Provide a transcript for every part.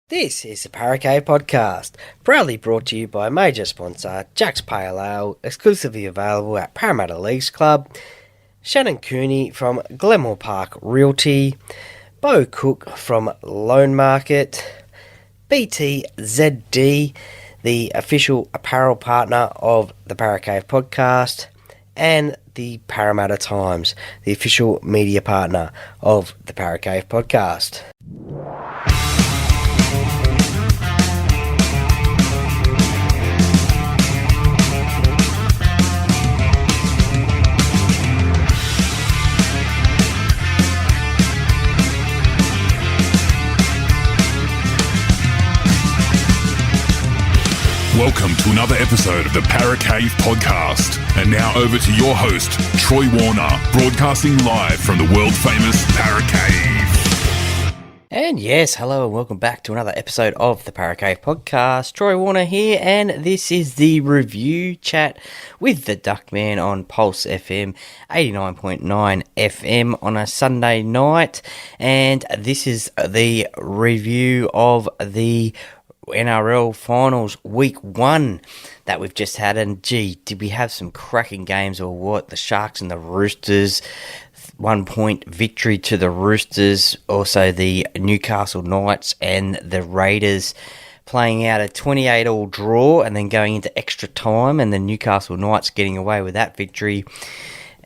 This is the Paracave Podcast, proudly brought to you by major sponsor Jack's Pale Ale, exclusively available at Parramatta Leagues Club, Shannon Cooney from Glenmore Park Realty, Bo Cook from Loan Market, BTZD, the official apparel partner of the Paracave Podcast, and the Parramatta Times, the official media partner of the Paracave Podcast. Welcome to another episode of the Paracave Podcast. And now over to your host, Troy Warner, broadcasting live from the world-famous Paracave. And yes, hello and welcome back to another episode of the Paracave Podcast. Troy Warner here, and this is the review chat with the Duckman on Pulse FM 89.9 FM on a Sunday night. And this is the review of the NRL Finals Week 1 that we've just had, and gee, did we have some cracking games or what? The Sharks and the Roosters, 1 point victory to the Roosters, also the Newcastle Knights and the Raiders playing out a 28-all draw and then going into extra time, and the Newcastle Knights getting away with that victory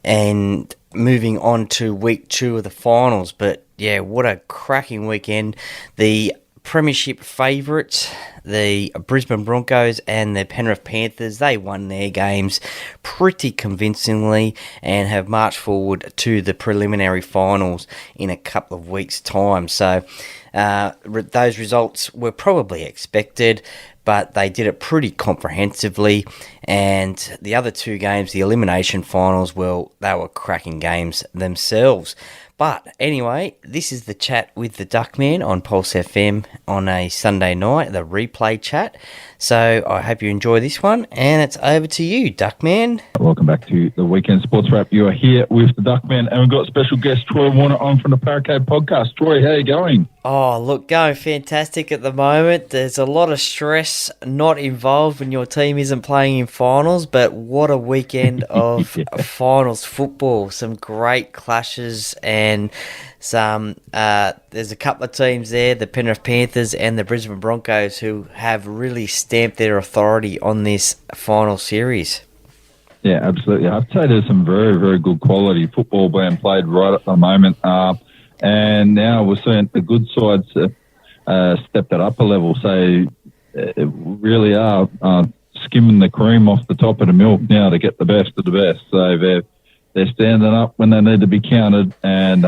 and moving on to Week 2 of the Finals. But yeah, what a cracking weekend. The Premiership favourites, the Brisbane Broncos and the Penrith Panthers, they won their games pretty convincingly and have marched forward to the preliminary finals in a couple of weeks' time. So those results were probably expected, but they did it pretty comprehensively. And the other two games, the elimination finals, well, they were cracking games themselves. But anyway, this is the chat with the Duckman on Pulse FM on a Sunday night, the replay chat. So I hope you enjoy this one, and it's over to you, Duckman. Welcome back to the Weekend Sports Wrap. You are here with the Duckman, and we've got special guest Troy Warner on from the Paracave Podcast. Troy, how are you going? Oh, look, going fantastic at the moment. There's a lot of stress not involved when your team isn't playing in finals, but what a weekend of finals football. Some great clashes and some there's a couple of teams there, the Penrith Panthers and the Brisbane Broncos, who have really stamped their authority on this final series. Yeah, absolutely. I have to say there's some very, very good quality football being played right at the moment. And now we're seeing the good sides step it up a level. So it really are skimming the cream off the top of the milk now to get the best of the best. So they're standing up when they need to be counted. And,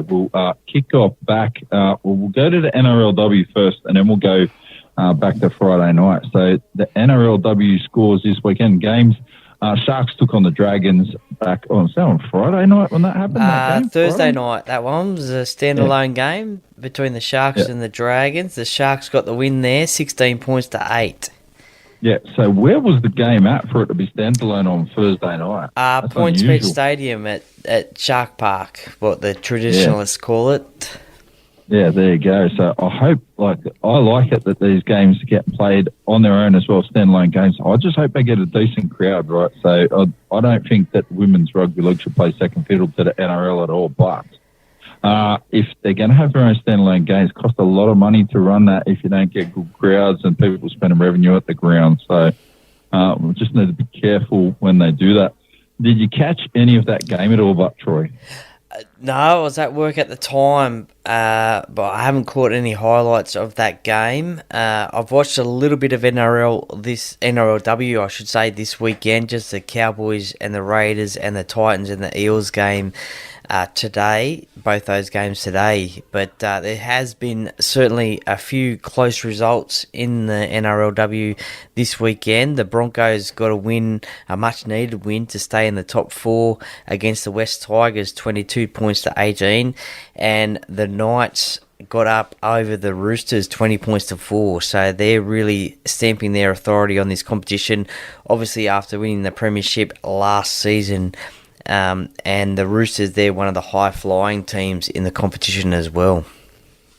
we'll kick off back. We'll go to the NRLW first, and then we'll go back to Friday night. So the NRLW scores this weekend. Games, Sharks took on the Dragons back on Friday night when that happened? Thursday Friday? night. That one was a standalone game between the Sharks and the Dragons. The Sharks got the win there, 16 points to 8. Yeah, so where was the game at for it to be standalone on Thursday night? PointsBet Stadium at Shark Park, what the traditionalists call it. Yeah, there you go. So I like it that these games get played on their own as well, standalone games. I just hope they get a decent crowd, right? So I don't think that women's rugby league should play second fiddle to the NRL at all, but if they're going to have their own standalone games, it costs a lot of money to run that if you don't get good crowds and people spending revenue at the ground. So we just need to be careful when they do that. Did you catch any of that game at all, but Troy? No, I was at work at the time, but I haven't caught any highlights of that game. I've watched a little bit of NRLW, I should say, this weekend, just the Cowboys and the Raiders and the Titans and the Eels game today, both those games today. But there has been certainly a few close results in the NRLW this weekend. The Broncos got a win, a much-needed win to stay in the top 4 against the West Tigers, 22 points to 18. And the Knights got up over the Roosters, 20 points to 4. So they're really stamping their authority on this competition, obviously after winning the premiership last season. And the Roosters, they're one of the high-flying teams in the competition as well.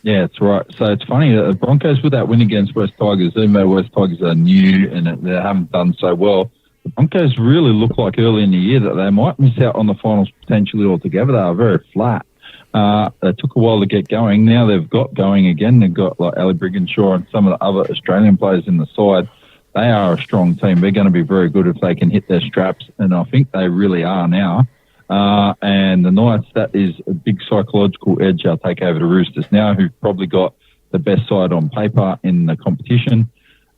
Yeah, that's right. So it's funny that the Broncos with that win against West Tigers, even though West Tigers are new and they haven't done so well, the Broncos really look like early in the year that they might miss out on the finals potentially altogether. They are very flat. It took a while to get going. Now they've got going again. They've got like Ali Brigginshaw and some of the other Australian players in the side. They are a strong team. They're going to be very good if they can hit their straps, and I think they really are now. And the Knights, that is a big psychological edge they'll take over the Roosters now, who've probably got the best side on paper in the competition.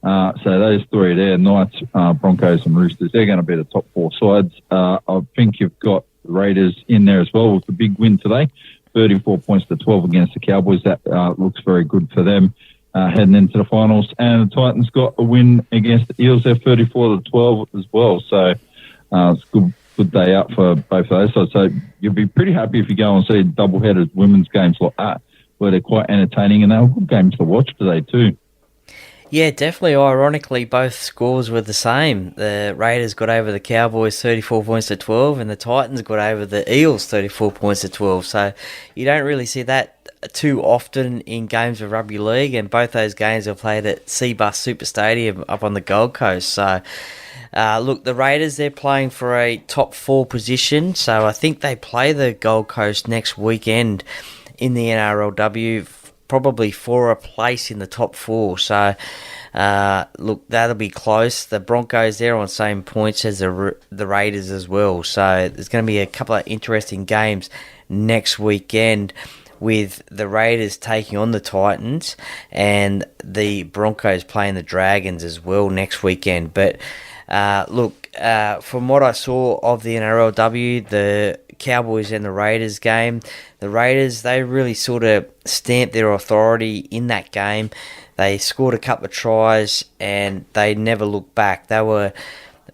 So those three there, Knights, Broncos and Roosters, they're going to be the top four sides. I think you've got the Raiders in there as well with the big win today, 34 points to 12 against the Cowboys. That looks very good for them heading into the finals. And the Titans got a win against the Eels. They're 34 to 12 as well. So it's good day out for both of those sides. So you'll be pretty happy if you go and see double-headed women's games like that, where they're quite entertaining, and they were good games to watch today too. Yeah, definitely. Ironically, both scores were the same. The Raiders got over the Cowboys 34 points to 12, and the Titans got over the Eels 34 points to 12. So you don't really see that too often in games of rugby league, and both those games are played at Seabus Super Stadium up on the Gold Coast. So look, the Raiders, they're playing for a top 4 position, so I think they play the Gold Coast next weekend in the NRLW, probably for a place in the top 4. So look, that'll be close. The Broncos, they're on the same points as the Raiders as well, so there's going to be a couple of interesting games next weekend, with the Raiders taking on the Titans and the Broncos playing the Dragons as well next weekend. But look, from what I saw of the NRLW, the Cowboys and the Raiders game, the Raiders, they really sort of stamped their authority in that game. They scored a couple of tries and they never looked back. They were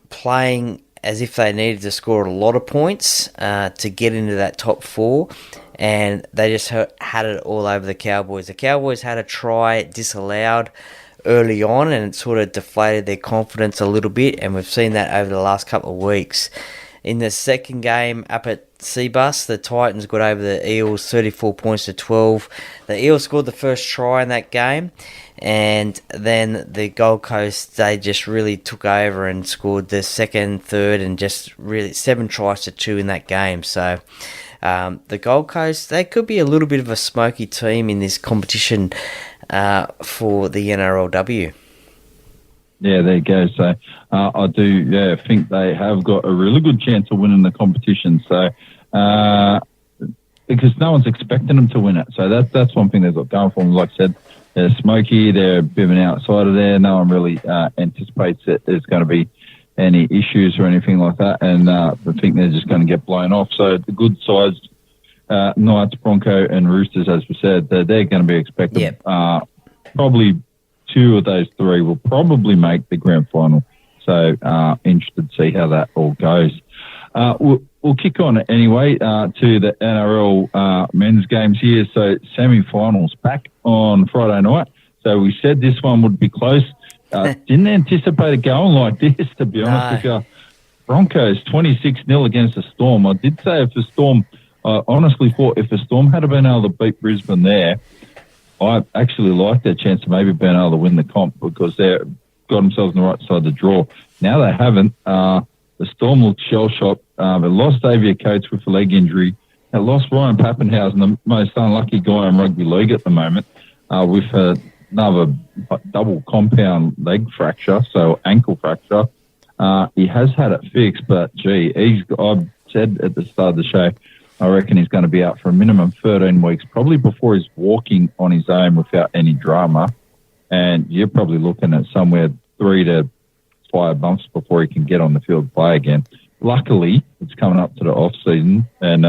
playing as if they needed to score a lot of points to get into that top 4, and they just had it all over the Cowboys. The Cowboys had a try disallowed early on, and it sort of deflated their confidence a little bit, and we've seen that over the last couple of weeks. In the second game up at Seabus, the Titans got over the Eels 34 points to 12. The Eels scored the first try in that game, and then the Gold Coast, they just really took over and scored the second, third, and just really 7 tries to 2 in that game. So the Gold Coast, they could be a little bit of a smoky team in this competition for the NRLW. Yeah, there you go. So I do think they have got a really good chance of winning the competition. So because no one's expecting them to win it. So that's one thing they've got going for them. Like I said, they're smoky. They're a bit of an outsider there. No one really anticipates that there's going to be any issues or anything like that. And I think they're just going to get blown off. So the good sides, Knights, Bronco and Roosters, as we said, they're going to be expected. Yep. Probably 2 of those 3 will probably make the grand final. So interested to see how that all goes. We'll kick on anyway to the NRL men's games here. So semi-finals back on Friday night. So we said this one would be close. Didn't anticipate it going like this, to be honest with you. Broncos 26-0 against the Storm. I did say if the Storm, I honestly thought if the Storm had been able to beat Brisbane there, I actually like their chance of maybe being able to win the comp, because they've got themselves on the right side of the draw. Now they haven't. The Storm looked shell-shocked. They lost Xavier Coates with a leg injury. They lost Ryan Pappenhausen, the most unlucky guy in rugby league at the moment, with another double compound leg fracture, so ankle fracture. He has had it fixed, but I've said at the start of the show, I reckon he's going to be out for a minimum 13 weeks, probably before he's walking on his own without any drama. And you're probably looking at somewhere 3 to 5 months before he can get on the field and play again. Luckily, it's coming up to the off-season, and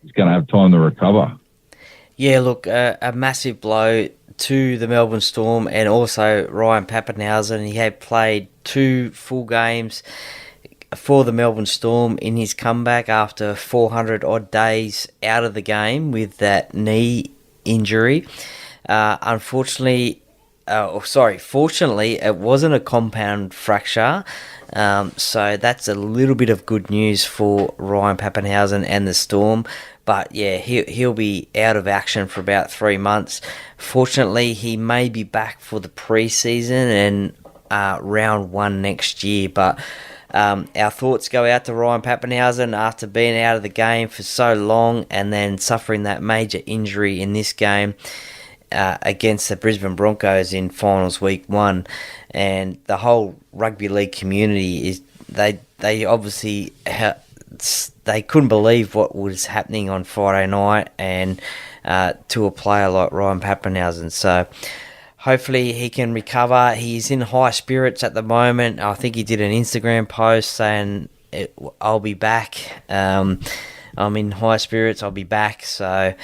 he's going to have time to recover. Yeah, look, a massive blow to the Melbourne Storm and also Ryan Pappenhausen. He had played 2 full games for the Melbourne Storm in his comeback after 400-odd days out of the game with that knee injury. Unfortunately, fortunately, it wasn't a compound fracture. So that's a little bit of good news for Ryan Pappenhausen and the Storm. But yeah, he'll be out of action for about 3 months. Fortunately, he may be back for the preseason and round 1 next year. But our thoughts go out to Ryan Pappenhausen after being out of the game for so long and then suffering that major injury in this game against the Brisbane Broncos in finals week 1. And the whole rugby league community they obviously they couldn't believe what was happening on Friday night and to a player like Ryan Pappenhausen. So hopefully he can recover. He's in high spirits at the moment. I think he did an Instagram post saying, I'll be back. I'm in high spirits. I'll be back. So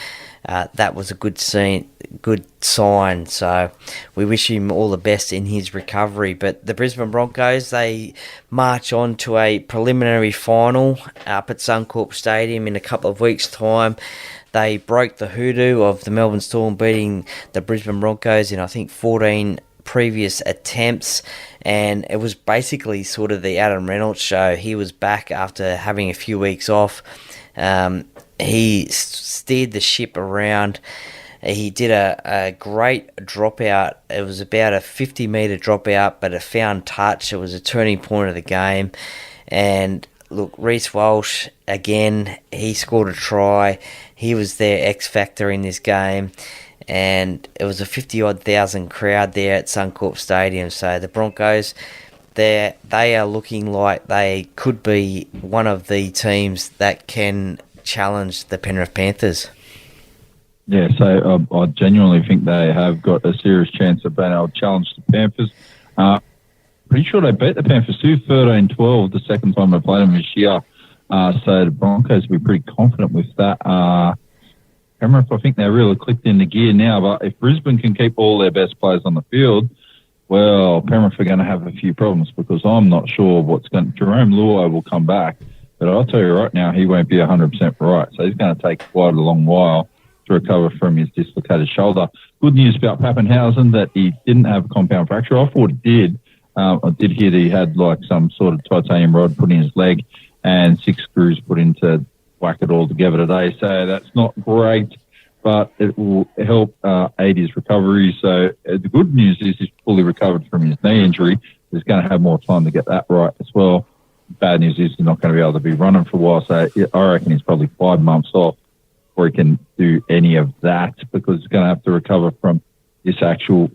that was a good sign. So we wish him all the best in his recovery. But the Brisbane Broncos, they march on to a preliminary final up at Suncorp Stadium in a couple of weeks' time. They broke the hoodoo of the Melbourne Storm beating the Brisbane Broncos in, I think, 14 previous attempts, and it was basically sort of the Adam Reynolds show. He was back after having a few weeks off. He steered the ship around. He did a great dropout. It was about a 50-metre dropout, but it found touch. It was a turning point of the game. And look, Reece Walsh, again, he scored a try. He was their X factor in this game. And it was a 50-odd thousand crowd there at Suncorp Stadium. So the Broncos, they are looking like they could be one of the teams that can challenge the Penrith Panthers. Yeah, so I genuinely think they have got a serious chance of being able to challenge the Panthers. Pretty sure they beat the Panthers too, 13-12, the second time they played them this year. So the Broncos will be pretty confident with that. Penrith, I think they're really clicked into gear now, but if Brisbane can keep all their best players on the field, well, Penrith are going to have a few problems because I'm not sure what's going to... Jerome Luai will come back, but I'll tell you right now, he won't be 100% right. So he's going to take quite a long while to recover from his dislocated shoulder. Good news about Pappenhausen that he didn't have a compound fracture. I thought he did. I did hear that he had like some sort of titanium rod put in his leg and 6 screws put in to whack it all together today. So that's not great, but it will help aid his recovery. So the good news is he's fully recovered from his knee injury. He's going to have more time to get that right as well. Bad news is he's not going to be able to be running for a while. So I reckon he's probably 5 months off before he can do any of that because he's going to have to recover from this actual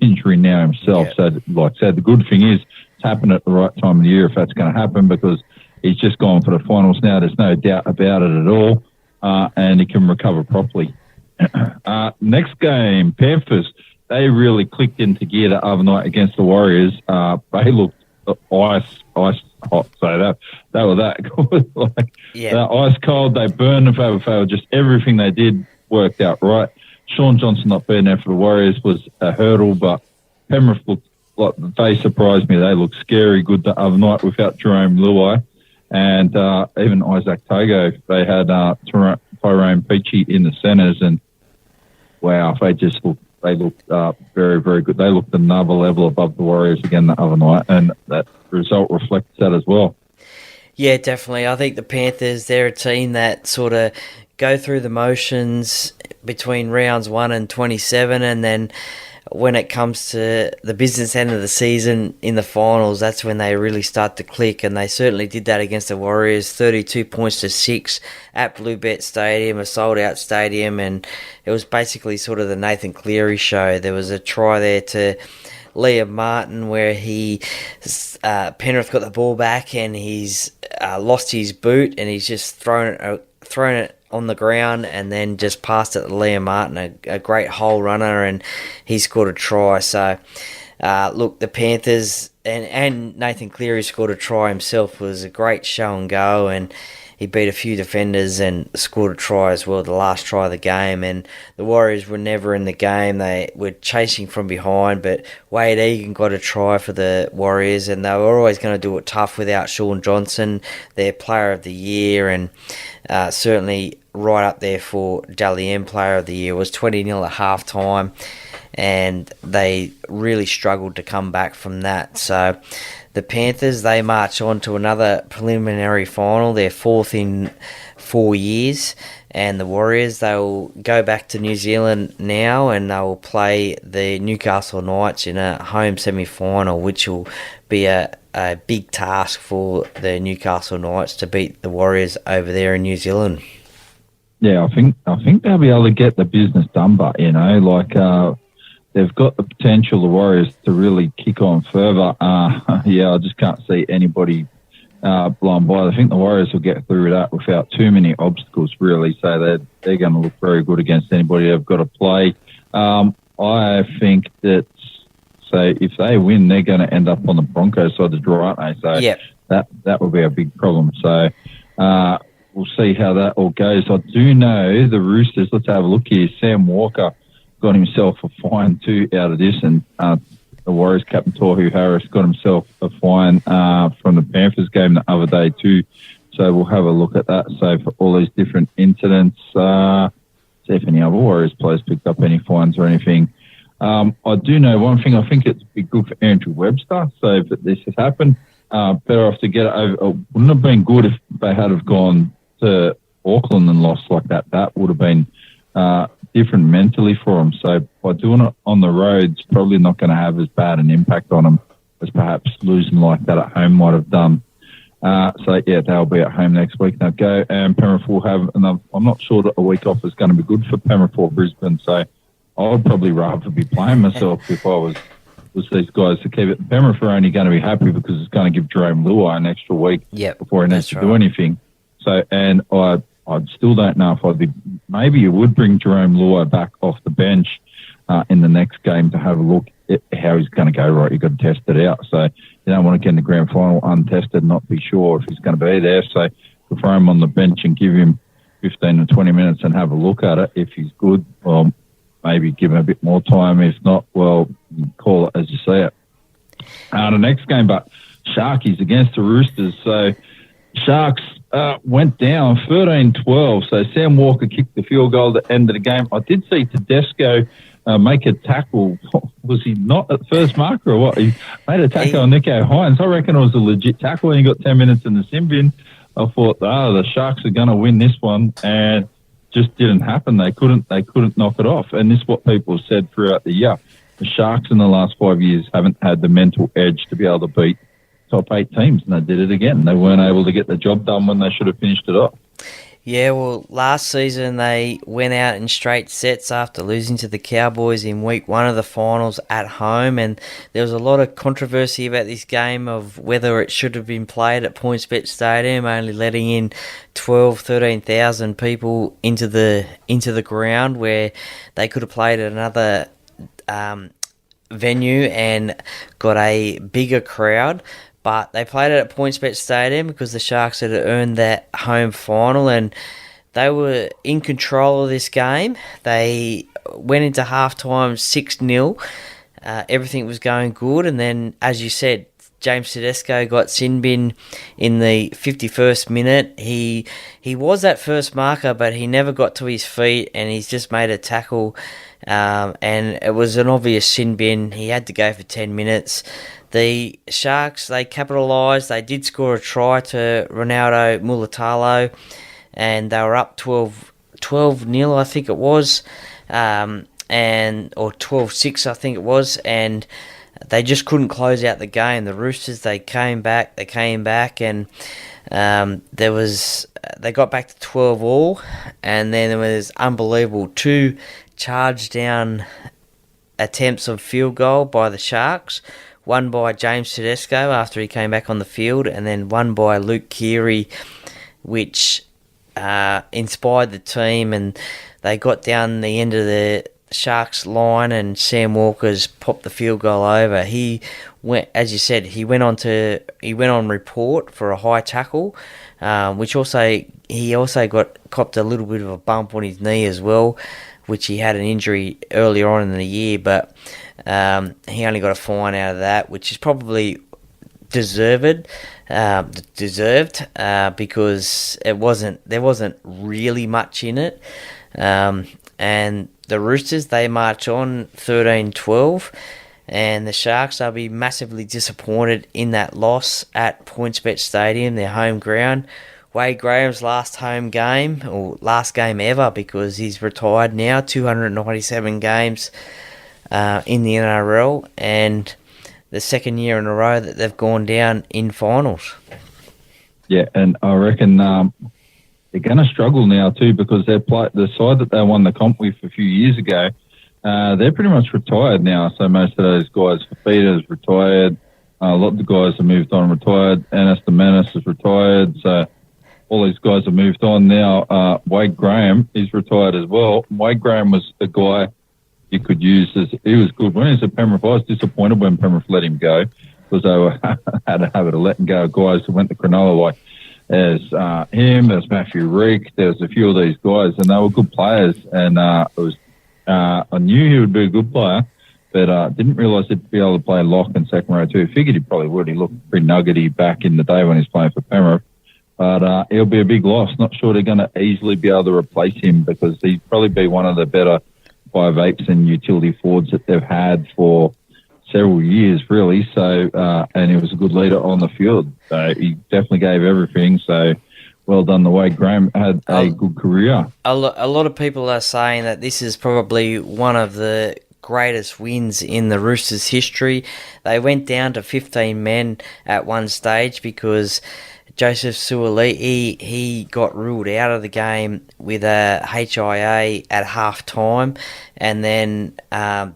injury now himself. Yeah. So like I said, the good thing is it's happened at the right time of the year if that's going to happen because he's just gone for the finals now. There's no doubt about it at all. And he can recover properly. Next game, Panthers, they really clicked into gear the other night against the Warriors. They looked ice hot. So they were that good. Like, they're ice cold. They burned the fail. Just everything they did worked out right. Sean Johnson not being there for the Warriors was a hurdle, but Penrith looked like they surprised me. They looked scary good the other night without Jerome Luai. And even Isaac Togo, they had Tyrone Peachy in the centres, and wow, they looked very, very good. They looked another level above the Warriors again the other night, and that result reflects that as well. Yeah, definitely. I think the Panthers, they're a team that sort of go through the motions between rounds 1 and 27, and then when it comes to the business end of the season in the finals, that's when they really start to click, and they certainly did that against the Warriors, 32 points to 6 at Bluebet Stadium, a sold-out stadium, and it was basically sort of the Nathan Cleary show. There was a try there to Liam Martin where Penrith got the ball back and he's lost his boot and he's just thrown it on the ground and then just passed it to Liam Martin, a great hole runner, and he scored a try. So, look, the Panthers and Nathan Cleary scored a try himself. It was a great show and go, and he beat a few defenders and scored a try as well, the last try of the game. And the Warriors were never in the game. They were chasing from behind, but Wade Egan got a try for the Warriors, and they were always going to do it tough without Sean Johnson, their player of the year, and certainly right up there for Dally M Player of the Year. It was 20-0 at half time, and they really struggled to come back from that. So the Panthers, they march on to another preliminary final, their fourth in 4 years, and the Warriors, they will go back to New Zealand now, and they will play the Newcastle Knights in a home semi-final, which will be a big task for the Newcastle Knights to beat the Warriors over there in New Zealand. Yeah, I think they'll be able to get the business done, but they've got the potential, the Warriors, to really kick on further. I just can't see anybody blown by. I think the Warriors will get through that without too many obstacles, really. So they're going to look very good against anybody they've got to play. I think that, so if they win, they're going to end up on the Broncos side of the draw, aren't they? So yep. that will be a big problem. So we'll see how that all goes. I do know the Roosters, let's have a look here. Sam Walker got himself a fine too out of this, and the Warriors captain Tohu Harris got himself a fine from the Panthers game the other day too. So we'll have a look at that. So for all these different incidents, see if any other Warriors players picked up any fines or anything. I do know one thing. I think it'd be good for Andrew Webster. So if this has happened, better off to get it over. It wouldn't have been good if they had have gone to Auckland and lost like that. That would have been different mentally for them. So by doing it on the road, it's probably not going to have as bad an impact on them as perhaps losing like that at home might have done. They'll be at home next week. They'll go, and Penrith will have, and I'm not sure that a week off is going to be good for Penrith or Brisbane. So I would probably rather be playing myself if I was these guys to keep it. Penrith are only going to be happy because it's going to give Jerome Luai an extra week before he needs to do anything. So, and I still don't know if I'd be. Maybe you would bring Jerome Luai back off the bench in the next game to have a look at how he's going to go. Right, you've got to test it out. So you don't want to get in the grand final untested, not be sure if he's going to be there. So we'll throw him on the bench and give him 15 to 20 minutes and have a look at it. If he's good, well, maybe give him a bit more time. If not, well, you call it as you see it. The next game, but Sharkies against the Roosters. So Sharks went down 13-12. So Sam Walker kicked the field goal at the end of the game. I did see Tedesco make a tackle. Was he not at first marker or what? He made a tackle on Nico Hines. I reckon it was a legit tackle, and he got 10 minutes in the sin bin. I thought, the Sharks are going to win this one, and just didn't happen. They couldn't knock it off. And this is what people have said throughout the year. The Sharks in the last 5 years haven't had the mental edge to be able to beat top 8 teams, and they did it again. They weren't able to get the job done when they should have finished it off. Yeah, well, last season they went out in straight sets after losing to the Cowboys in week 1 of the finals at home, and there was a lot of controversy about this game of whether it should have been played at PointsBet Stadium, only letting in 13,000 people into the ground, where they could have played at another venue and got a bigger crowd. But they played it at PointsBet Stadium because the Sharks had earned that home final, and they were in control of this game. They went into halftime 6-0. Everything was going good, and then, as you said, James Tedesco got sin bin in the 51st minute. He was that first marker, but he never got to his feet, and he's just made a tackle, and it was an obvious sin bin. He had to go for 10 minutes. The Sharks, they capitalised. They did score a try to Ronaldo Mulatalo, and they were up 12-0, I think it was, or 12-6, I think it was, and they just couldn't close out the game. The Roosters, they came back, and they got back to 12 all, and then there was unbelievable 2 charge down attempts of field goal by the Sharks. One by James Tedesco after he came back on the field, and then one by Luke Keary, which inspired the team, and they got down the end of the Sharks line, and Sam Walker's popped the field goal over. He went, as you said, he went on report for a high tackle, which he also copped a little bit of a bump on his knee as well, which he had an injury earlier on in the year, but he only got a fine out of that, which is probably deserved because there wasn't really much in it. And the Roosters, they march on 13-12, and the Sharks, they'll be massively disappointed in that loss at PointsBet Stadium, their home ground. Wade Graham's last home game, or last game ever, because he's retired now, 297 games in the NRL, and the second year in a row that they've gone down in finals. Yeah, and I reckon they're going to struggle now too, because the side that they won the comp with a few years ago, they're pretty much retired now. So most of those guys, Fafita's retired, a lot of the guys have moved on, retired. Anas the Menace is retired, so all these guys have moved on now. Wade Graham is retired as well. Wade Graham was the guy you could use. He was good when he was at Penrith. I was disappointed when Penrith let him go, because they had a habit of letting go of guys who went to Cronulla, like there's him, there's Matthew Reek, there's a few of these guys, and they were good players. And I knew he would be a good player, but didn't realise he'd be able to play lock and second row too. Figured he probably would. He looked pretty nuggety back in the day when he was playing for Penrith. But it'll be a big loss. Not sure they're going to easily be able to replace him, because he'd probably be one of the better 5'8" and utility forwards that they've had for several years, really. So, and he was a good leader on the field. So he definitely gave everything. So well done, the way Graham had a good career. A lot of people are saying that this is probably one of the greatest wins in the Roosters' history. They went down to 15 men at one stage because Joseph Suaalii, he got ruled out of the game with a HIA at half-time, and then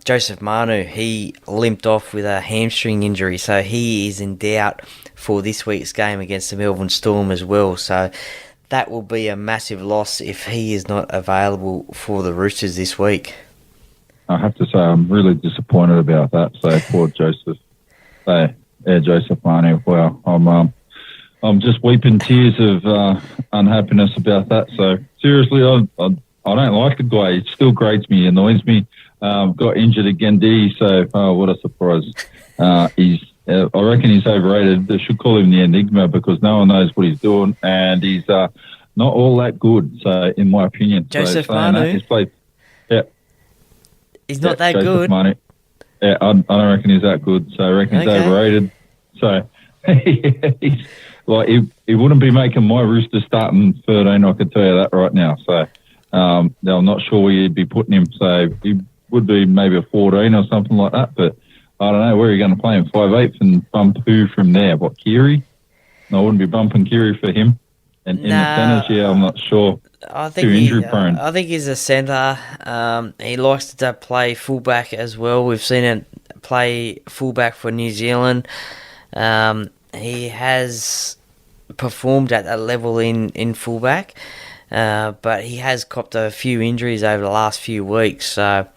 Joseph Manu, he limped off with a hamstring injury, so he is in doubt for this week's game against the Melbourne Storm as well. So that will be a massive loss if he is not available for the Roosters this week. I have to say I'm really disappointed about that. So poor Joseph. Joseph Manu. Well, I'm just weeping tears of unhappiness about that. So seriously, I don't like the guy. He still grates me, annoys me. Got injured again, did he? So what a surprise. I reckon he's overrated. They should call him the Enigma, because no one knows what he's doing, and he's not all that good. So in my opinion, Joseph Manu, he's played. Yeah, he's not that Joseph good. Manu. Yeah, I don't reckon he's that good. So I reckon he's overrated. So he's. Like, he wouldn't be making my Roosters starting 13, I can tell you that right now. So I'm not sure where you'd be putting him. So he would be maybe a 14 or something like that. But I don't know, where are you going to play him? 5'8" and bump who from there? What, Keary? No, I wouldn't be bumping Keary for him. And in the centres, I'm not sure. I think too injury prone. I think he's a centre. He likes to play fullback as well. We've seen him play fullback for New Zealand. He has performed at that level in fullback, but he has copped a few injuries over the last few weeks. So,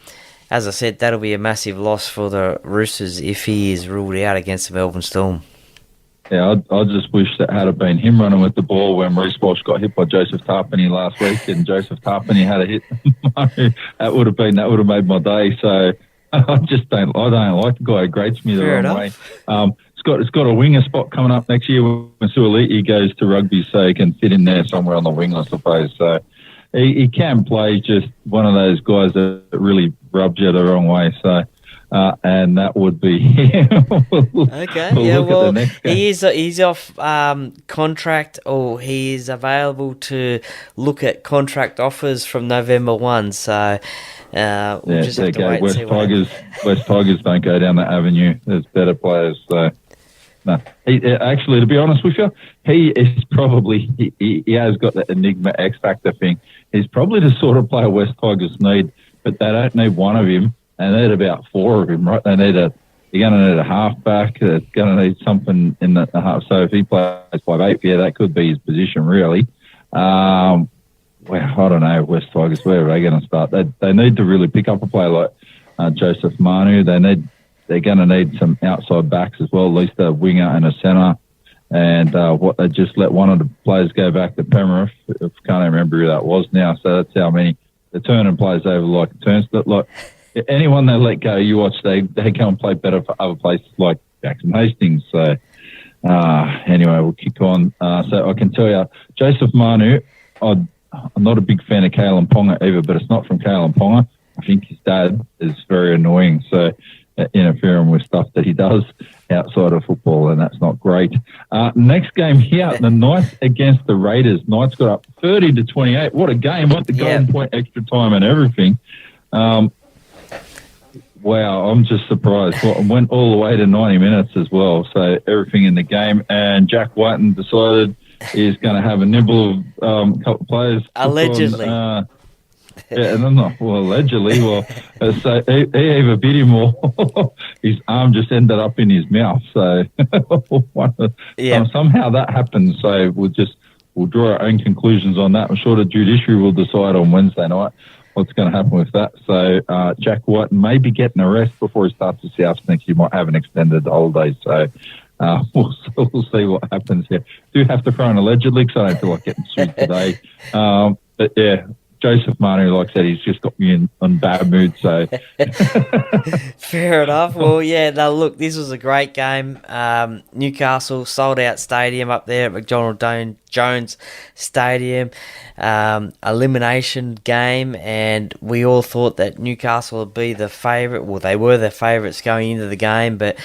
as I said, that'll be a massive loss for the Roosters if he is ruled out against the Melbourne Storm. Yeah, I just wish that had it been him running with the ball when Reece Walsh got hit by Joseph Tarpany last week, and Joseph Tarpany had a hit. that would have made my day. So I don't like the guy. He grates me the wrong way. It's got a winger spot coming up next year when Suaalii goes to rugby, so he can fit in there somewhere on the wing, I suppose. So he can play, just one of those guys that really rubs you the wrong way. So and that would be him. Okay, well, he's off contract, or he is available to look at contract offers from November 1. So we'll just have to wait and see West Tigers don't go down that avenue. There's better players. So no, actually, to be honest with you, he is probably he has got the Enigma X Factor thing. He's probably the sort of player West Tigers need, but they don't need one of him. They need about four of him, right? You're going to need a halfback. They're going to need something in the half. So if he plays 5'8", yeah, that could be his position, really. Well, I don't know, West Tigers, where are they going to start? They need to really pick up a player like Joseph Manu. They're going to need some outside backs as well, at least a winger and a centre. And they just let one of the players go back to Penrith. I can't even remember who that was now. So that's how many they're turning players over like turnstile. Like anyone they let go, you watch, they go and play better for other places like Jackson Hastings. So Anyway, we'll kick on. So I can tell you, Joseph Manu, I'm not a big fan of Kalen Ponga either, but it's not from Kalen Ponga. I think his dad is very annoying, so interfering with stuff that he does outside of football, and that's not great. Next game here, the Knights against the Raiders. Knights got up 30-28. What a game! What the golden point, extra time, and everything. Wow, I'm just surprised. Well, it went all the way to 90 minutes as well, so everything in the game. And Jack Whiten decided he's going to have a nibble of a couple of players. Allegedly. Allegedly. Well, so he either bit him or his arm just ended up in his mouth. So somehow that happened. So we'll draw our own conclusions on that. I'm sure the judiciary will decide on Wednesday night what's going to happen with that. So Jack White may be getting a rest before he starts the South next. He might have an extended holiday. So we'll see what happens here. Do have to throw in allegedly because I don't feel like getting sued today. But yeah, Joseph Manu, like I said, he's just got me in bad mood. So fair enough. Well, yeah, no, look, this was a great game. Newcastle sold out stadium up there at McDonald Jones Stadium. Elimination game, and we all thought that Newcastle would be the favourite. Well, they were the favourites going into the game, but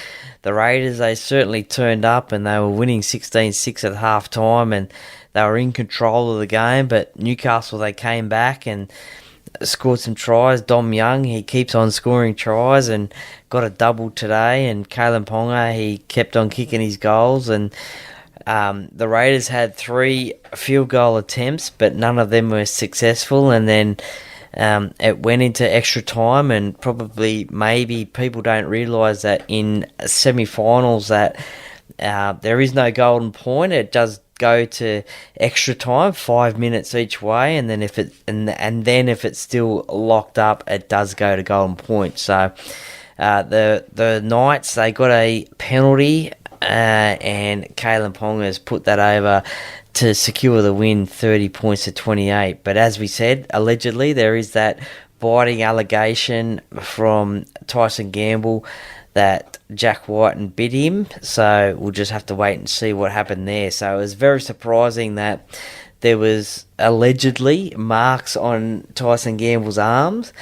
the Raiders, they certainly turned up and they were winning 16-6 at half time, and they were in control of the game. But Newcastle, they came back and scored some tries. Dom Young, he keeps on scoring tries and got a double today. And Kalen Ponga, he kept on kicking his goals. And the Raiders had 3 field goal attempts, but none of them were successful. And then it went into extra time, and probably maybe people don't realise that in semi-finals that there is no golden point. It does go to extra time, 5 minutes each way, and then if it's still locked up, it does go to golden point. So the Knights, they got a penalty, and Kalen Ponga has put that over to secure the win, 30-28. But as we said, allegedly there is that biting allegation from Tyson Gamble that Jack Whiten bit him, so we'll just have to wait and see what happened there. So it was very surprising that there was allegedly marks on Tyson Gamble's arms,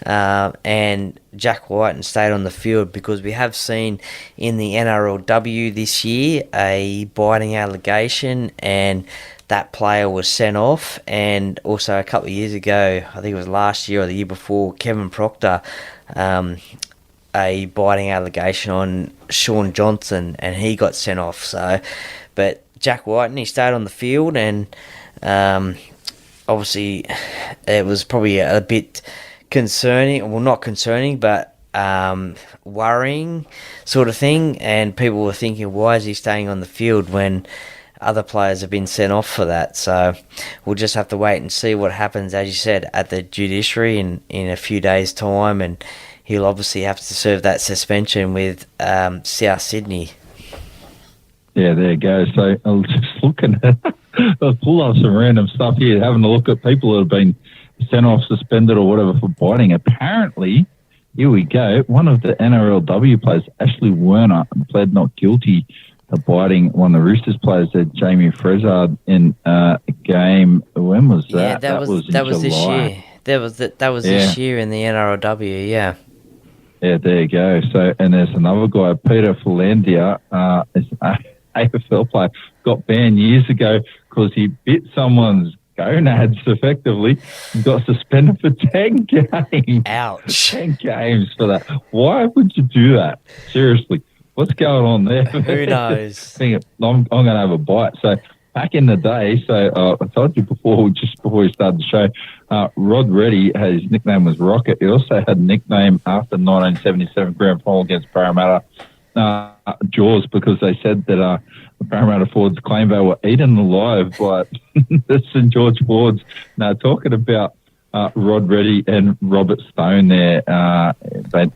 and Jack Whiten stayed on the field, because we have seen in the NRLW this year a biting allegation, and that player was sent off. And also a couple of years ago, I think it was last year or the year before, Kevin Proctor, a biting allegation on Sean Johnson, and he got sent off. So, but Jack Whiten, he stayed on the field, and obviously it was probably a bit concerning. Well, not concerning, but worrying sort of thing. And people were thinking, why is he staying on the field when other players have been sent off for that? So we'll just have to wait and see what happens, as you said, at the judiciary in a few days' time, and he'll obviously have to serve that suspension with South Sydney. Yeah, there you go. So I was just looking at, I've pulled up some random stuff here, having a look at people that have been sent off, suspended or whatever for biting. Apparently, here we go, one of the NRLW players, Ashley Werner, pled not guilty to biting one of the Roosters players, Jamie Frezard, in a game. When was that? Yeah, that was this year. That was this year in the NRLW, yeah. Yeah, there you go. So, and there's another guy, Peter Philandia, is an AFL player, got banned years ago because he bit someone's gonads effectively and got suspended for 10 games. Ouch. 10 games for that. Why would you do that? Seriously, what's going on there? Who knows? I'm going to have a bite. So, back in the day, so I told you just before we started the show, Rod Reddy, his nickname was Rocket. He also had a nickname after 1977 Grand Final against Parramatta, Jaws, because they said that the Parramatta forwards claimed they were eaten alive by the St George forwards. Now, talking about Rod Reddy and Robert Stone there,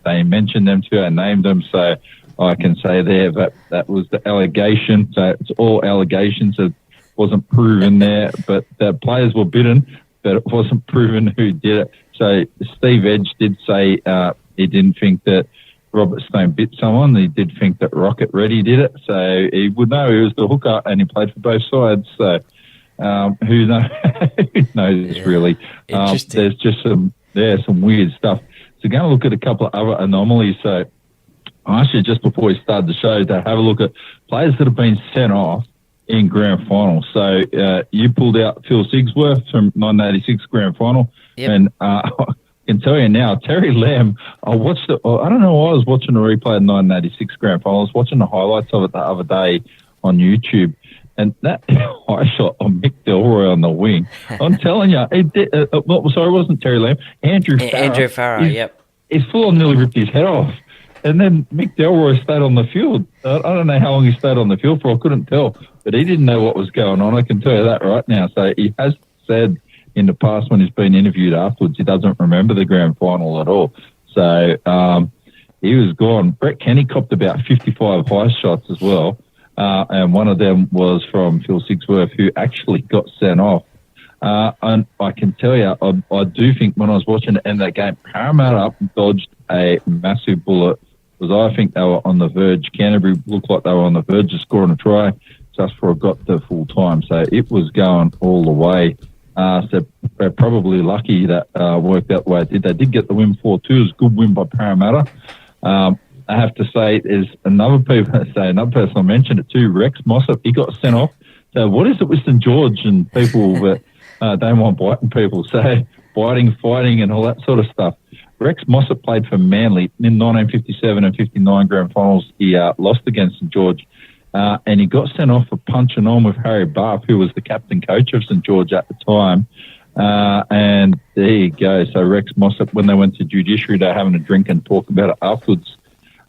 they mentioned them too, I named them, so I can say there that was the allegation. So it's all allegations. It wasn't proven there, but the players were bitten, but it wasn't proven who did it. So Steve Edge did say he didn't think that Robert Stone bit someone. He did think that Rocket Reddy did it, so he would know he was the hooker, and he played for both sides. So who knows? Who knows really? There's just some weird stuff. So going to look at a couple of other anomalies. So I asked you just before we started the show to have a look at players that have been sent off in grand finals. So you pulled out Phil Sigsworth from 1986 grand final, and I can tell you now, Terry Lamb. I don't know why I was watching a replay of 1986 grand final. I was watching the highlights of it the other day on YouTube, and that high shot on Mick Delroy on the wing. I'm telling you, it wasn't Terry Lamb. Andrew Farrar. He's full on nearly ripped his head off. And then Mick Delroy stayed on the field. I don't know how long he stayed on the field for. I couldn't tell. But he didn't know what was going on. I can tell you that right now. So he has said in the past when he's been interviewed afterwards, he doesn't remember the grand final at all. So he was gone. Brett Kenny copped about 55 high shots as well. And one of them was from Phil Sigsworth, who actually got sent off. And I can tell you, I do think when I was watching the end of that game, Parramatta dodged a massive bullet. Because I think they were on the verge. Canterbury looked like they were on the verge of scoring a try just before it got to full time. So it was going all the way. So they're probably lucky that worked out the way it did. They did get the win 4-2. It was a good win by Parramatta. I have to say, there's another person I mentioned it too, Rex Mossop. He got sent off. So what is it with St George and people that don't want biting people? So biting, fighting and all that sort of stuff. Rex Mossop played for Manly in 1957 and 59 grand finals. He lost against St George, and he got sent off for punching on with Harry Barth, who was the captain coach of St George at the time. And there you go. So Rex Mossop, when they went to judiciary, they were having a drink and talk about it afterwards.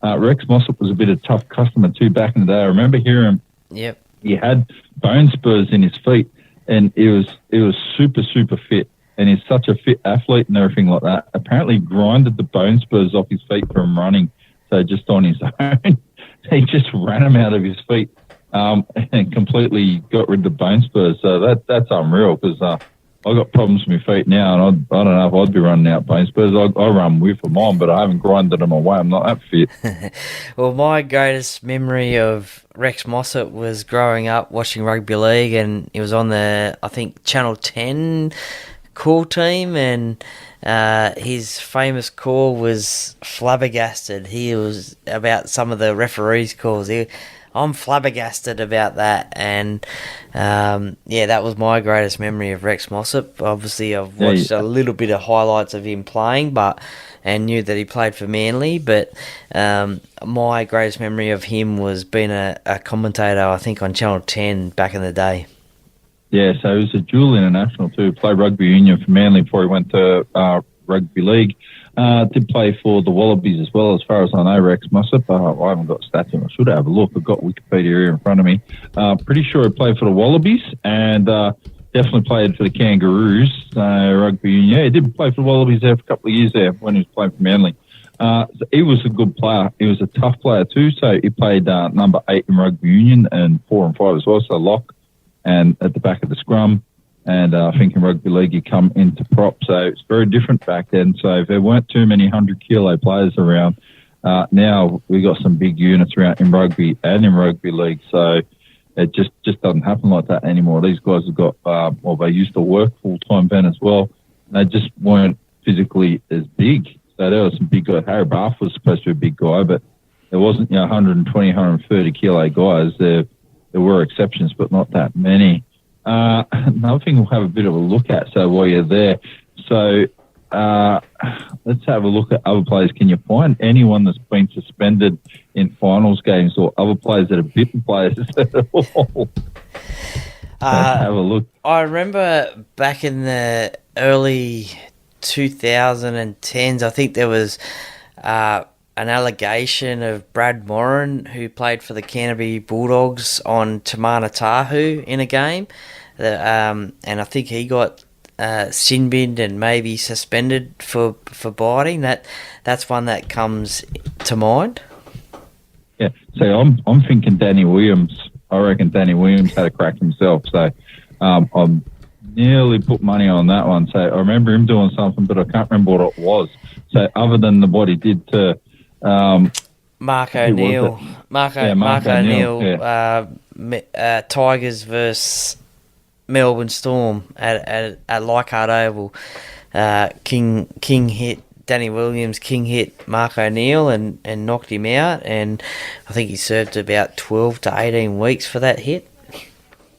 Rex Mossop was a bit of a tough customer too back in the day. I remember hearing him. Yep. He had bone spurs in his feet, and it was super, super fit. And he's such a fit athlete and everything like that. Apparently grinded the bone spurs off his feet from running. So just on his own, he just ran them out of his feet and completely got rid of the bone spurs. So that's unreal because I got problems with my feet now, and I don't know if I'd be running out bone spurs. I run with them on, but I haven't grinded them away. I'm not that fit. Well, my greatest memory of Rex Mossop was growing up watching rugby league, and he was on the, I think, Channel 10 call team, and his famous call was flabbergasted. He was about some of the referees' calls. I'm flabbergasted about that, and that was my greatest memory of Rex Mossop. Obviously, I've watched a little bit of highlights of him playing, and knew that he played for Manly. But my greatest memory of him was being a commentator, I think, on Channel 10 back in the day. Yeah, so he was a dual international too. Played rugby union for Manly before he went to rugby league. Did play for the Wallabies as well, as far as I know, Rex Mossop. I haven't got stats in. I should have a look. I've got Wikipedia here in front of me. Pretty sure he played for the Wallabies and definitely played for the Kangaroos, rugby union. Yeah, he did play for the Wallabies there for a couple of years there when he was playing for Manly. So he was a good player. He was a tough player too. So he played number 8 in rugby union and 4 and 5 as well, so lock. And at the back of the scrum, and I think in rugby league you come into prop, so it's very different back then. So there weren't too many 100-kilo players around. Now we got some big units around in rugby and in rugby league, so it just doesn't happen like that anymore. These guys have got, they used to work full-time then as well. They just weren't physically as big. So there were some big guys. Harry Barth was supposed to be a big guy, but there wasn't 120, 130-kilo guys. There were exceptions, but not that many. Another thing we'll have a bit of a look at, so while you're there. So let's have a look at other players. Can you find anyone that's been suspended in finals games or other players that have bitten players at all? Have a look. I remember back in the early 2010s, I think there was an allegation of Brad Moran, who played for the Canterbury Bulldogs, on Tamana Tahu in a game. And I think he got sin-binned and maybe suspended for biting. That's one that comes to mind. Yeah, so I'm thinking Danny Williams. I reckon Danny Williams had a crack himself. So I'm nearly put money on that one. So I remember him doing something, but I can't remember what it was. So other than what he did to Mark who was O'Neill. it? Mark Mark O'Neill. O'Neill, Tigers versus Melbourne Storm at Leichhardt Oval. King hit Danny Williams. King hit Mark O'Neill and knocked him out. And I think he served about 12 to 18 weeks for that hit.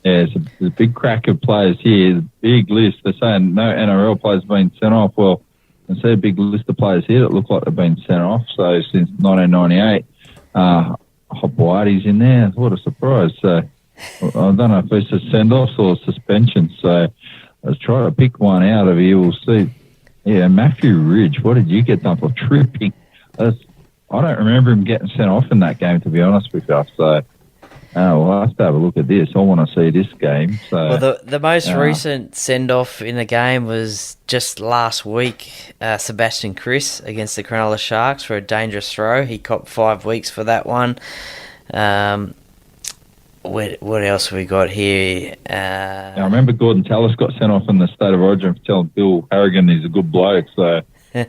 Yeah, there's a big crack of players here. The big list. They're saying no NRL players have been sent off. Well, I see a big list of players here that look like they've been sent off. So since 1998, Hopewadi's in there. What a surprise. So I don't know if it's a send-off or suspension. So let's try to pick one out of here. We'll see. Yeah, Matthew Ridge, what did you get done for tripping? I don't remember him getting sent off in that game, to be honest with you. So we'll have to have a look at this. I want to see this game. So, well, the most recent send-off in the game was just last week. Sebastian Chris against the Cronulla Sharks for a dangerous throw. He copped 5 weeks for that one. What else have we got here? I remember Gordon Tallis got sent off in the State of Origin for telling Bill Harrigan he's a good bloke. So he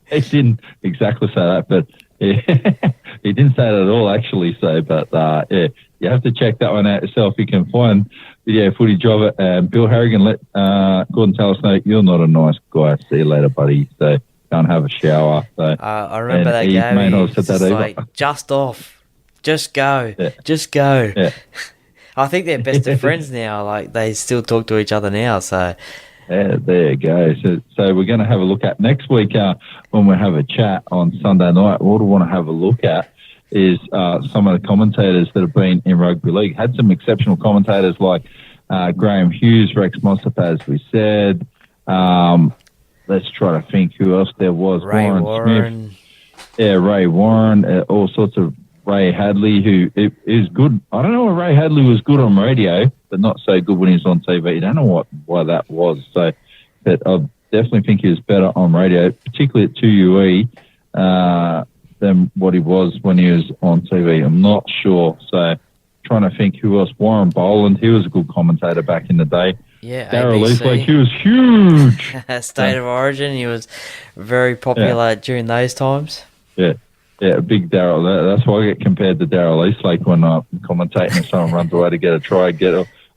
didn't exactly say that, but yeah, he didn't say that at all, actually. So, but yeah, you have to check that one out yourself. You can find video footage of it. And Bill Harrigan let Gordon Tallis know, you're not a nice guy. See you later, buddy. So go and have a shower. So, I remember that game. He was just like, just off. Just go. Yeah. Just go. Yeah. I think they're best of friends now. Like, they still talk to each other now. So, yeah, there you go. So we're going to have a look at next week when we have a chat on Sunday night. What we want to have a look at is some of the commentators that have been in rugby league. Had some exceptional commentators like Graham Hughes, Rex Mossop, as we said. Let's try to think who else there was. Ray Warren. Smith. Yeah, Ray Warren. All sorts of Ray Hadley, who is good. I don't know if Ray Hadley was good on radio, but not so good when he was on TV. I don't know why that was. So, but I definitely think he was better on radio, particularly at 2UE, than what he was when he was on TV. I'm not sure. So, trying to think who else. Warren Boland, he was a good commentator back in the day. Yeah, Darryl ABC. Eastlake, he was huge. State of Origin, he was very popular during those times. Yeah. Yeah, big Darryl. That's why I get compared to Darryl Eastlake when I'm commentating and someone runs away to get a try,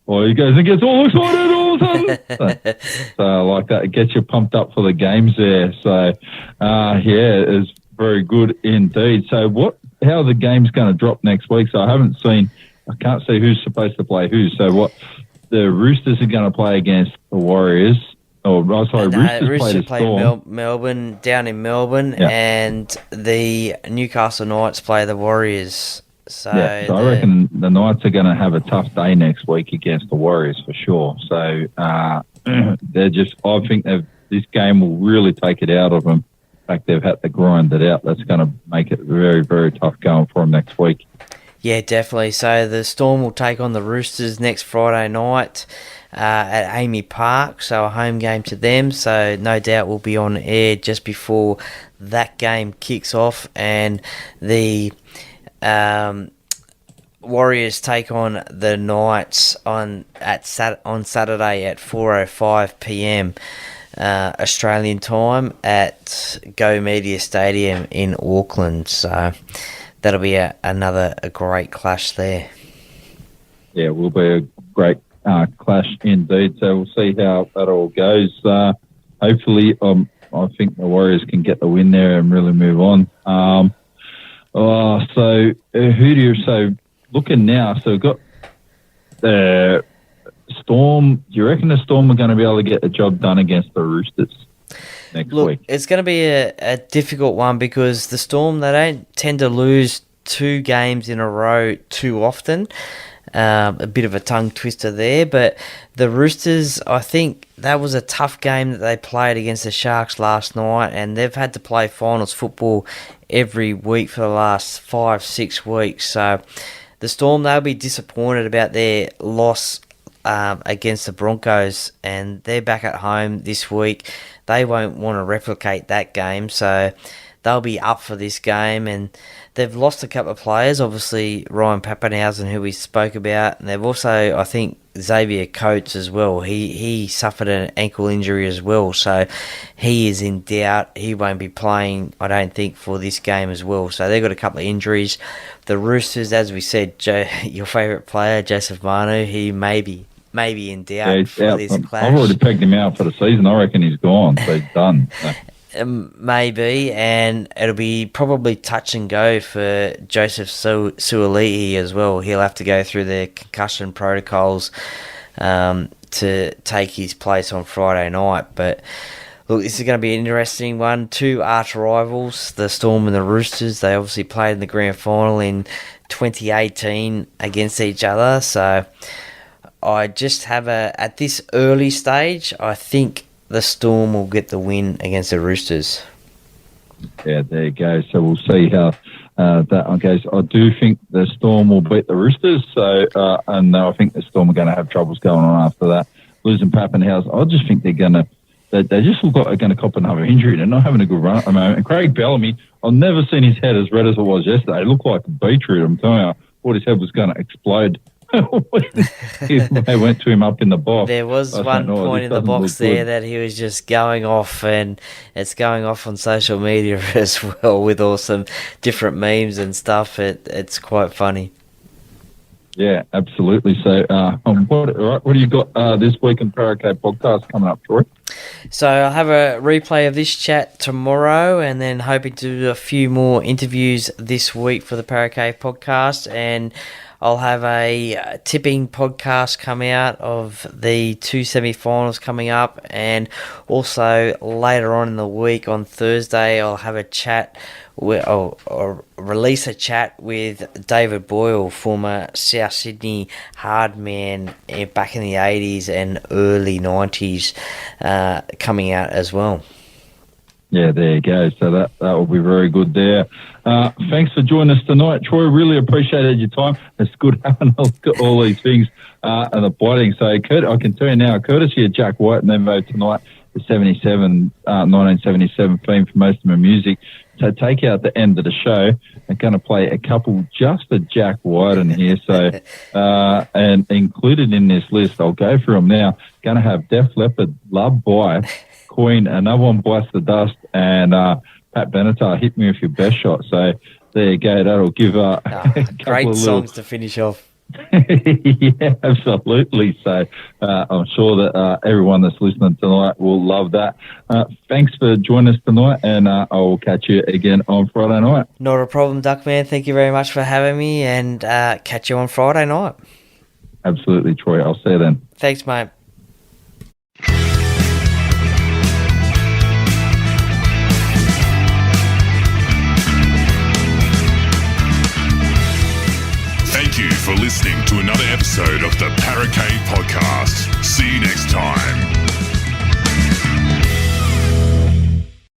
or he goes and gets all excited all of a sudden. So like that, it gets you pumped up for the games there. So, yeah, it's very good indeed. So how the game's going to drop next week? So I can't see who's supposed to play who. So what the Roosters are going to play against the Warriors. Roosters play Melbourne, down in Melbourne, and the Newcastle Knights play the Warriors. So I reckon the Knights are going to have a tough day next week against the Warriors for sure. So I think this game will really take it out of them. In fact, they've had to grind it out. That's going to make it very, very tough going for them next week. Yeah, definitely. So the Storm will take on the Roosters next Friday night at Amy Park, so a home game to them. So no doubt we'll be on air just before that game kicks off, and the Warriors take on the Knights on Saturday at 4:05 p.m. Australian time at Go Media Stadium in Auckland. So that'll be another great clash there. Yeah, it will be a great clash indeed. So we'll see how that all goes. Hopefully, I think the Warriors can get the win there and really move on. So looking now, so we've got the Storm. Do you reckon the Storm are going to be able to get the job done against the Roosters next week? It's going to be a difficult one because the Storm, they don't tend to lose 2 games in a row too often. A bit of a tongue twister there, but the Roosters, I think that was a tough game that they played against the Sharks last night, and they've had to play finals football every week for the last 5-6 weeks. So the Storm, they'll be disappointed about their loss against the Broncos, and they're back at home this week. They won't want to replicate that game, so they'll be up for this game. And they've lost a couple of players, obviously Ryan Pappenhausen, who we spoke about, and they've also, I think, Xavier Coates as well. He suffered an ankle injury as well, so he is in doubt. He won't be playing, I don't think, for this game as well. So they've got a couple of injuries. The Roosters, as we said, your favourite player, Joseph Manu, he may be in doubt for this clash. I've already pegged him out for the season. I reckon he's gone, so he's done. Maybe, and it'll be probably touch and go for Joseph Suaalii as well. He'll have to go through the concussion protocols to take his place on Friday night. But look, this is going to be an interesting one. Two arch rivals, the Storm and the Roosters. They obviously played in the grand final in 2018 against each other. So I just have at this early stage, I think the Storm will get the win against the Roosters. Yeah, there you go. So we'll see how that goes. I do think the Storm will beat the Roosters. So, and I think the Storm are going to have troubles going on after that. Losing Pappenhausen, I just think they're going to. They just look like they're going to cop another injury. They're not having a good run at the moment. And Craig Bellamy, I've never seen his head as red as it was yesterday. It looked like a beetroot. I'm telling you, I thought his head was going to explode. They went to him up in the box. There was one point in the box there that he was just going off, and it's going off on social media as well with all some different memes and stuff. It's quite funny. Yeah, absolutely. So, what do you got this week in Parakeet Podcast coming up, Troy? So I'll have a replay of this chat tomorrow, and then hoping to do a few more interviews this week for the Parakeet Podcast, and I'll have a tipping podcast come out of the two semi-finals coming up, and also later on in the week on Thursday I'll have a chat or release a chat with David Boyle, former South Sydney hardman back in the 80s and early 90s, coming out as well. Yeah, there you go. So that will be very good there. Thanks for joining us tonight, Troy. Really appreciated your time. It's good having a look at all these things and the biting. So, Kurt, I can tell you now, courtesy of Jack White and Evo tonight, the 1977 theme for most of my music. So take out the end of the show. I'm going to play a couple just for Jack White in here. So, and included in this list, I'll go through them now. Going to have Def Leppard, Love By, Queen, Another One Bites the Dust, and Pat Benatar, Hit Me With Your Best Shot. So there you go. That'll give great songs to finish off. Yeah, absolutely. So I'm sure that everyone that's listening tonight will love that. Thanks for joining us tonight, and I will catch you again on Friday night. Not a problem, Duckman. Thank you very much for having me, and catch you on Friday night. Absolutely, Troy. I'll see you then. Thanks, mate. Thank you for listening to another episode of the Parakeet Podcast. See you next time.